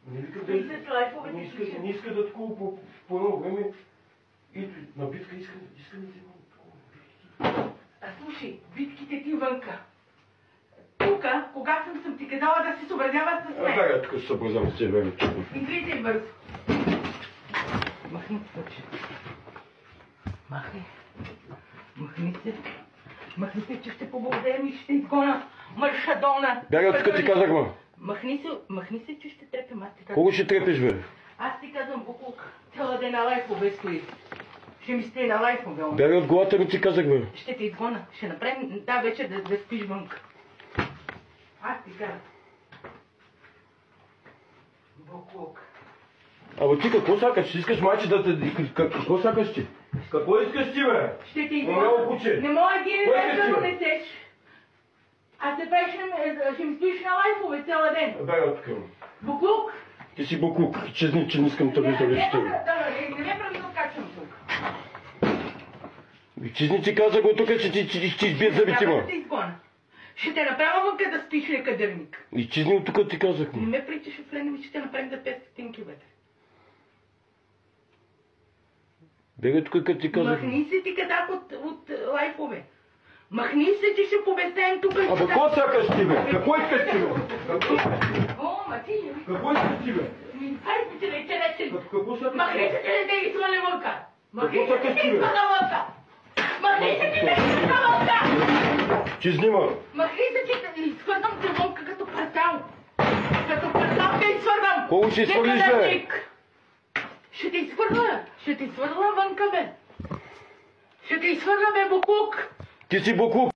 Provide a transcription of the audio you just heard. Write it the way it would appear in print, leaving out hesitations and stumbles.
Не иска да такова по едно време. И на битка иска да взема такова. Слушай, битките ти вънка. Тук, когато съм ти казала да се съобразява с мен. Да, тук се съобразявам с тебе. Излизай бързо. Махни се. Махни. Махни се. Махни се, че ще поблагодарим и ще изгона мърша долна. Бягай от тук ти казах, ма. Махни се, че ще трепем. Аз ти казвам. Колко ще трепеш, бе? Аз ти казвам, Буклук. Цяла ден на лайфове стои. Ще ми стои на лайфове. Бягай от главата ми ти казах, бе. Ще те изгона. Ще направим вечер да спиш вънка. Аз ти казвам. Буклук. Абе ти какво сакаш? Искаш майче да те... Какво сакаш ти? Какво искаш ти, бе? Ще ти изгона. Не мога да го донесеш. А се правиш, ще ми стоиш на лайфове цяла ден. Бягай от тук. Буклук. Ти си буклук, че не искам да виждам вече тебе. Не прави да откачам тук. Чизни ти казах го тук, че ти ще избият зъбите, ма. Ще те направя вънка да спиш лекадърник. И чизни от тук ти казах, ма. Не ме причаш в лене, че ще направим за 5 стотинки вътре. Бегай тук, като ти казах. Махни се ти кадак от лайфове. Махни се, че ще побесаем тук. Абе, какво сакаш ти, бе? Какво искаш ти, бе? О, ма ти... Какво искаш ти, бе? Хайде ти рече. Какво сакаш? Махни се, че не те изхвали вънка. Махни се, Какво че сакаш не ти, бе? изхвали вънка. Махни се, че не изхвали вънка. Чизни, ма. Махни се, че те изхвървам те вънка като пъртал. Като пъртал те изхвървам. Колко ще изхвърлиш, бе? Ще те изхвърля. Ще те изхвърля вънка, бе. Ще те изхвърля, бе, буклук. Ти си буклук.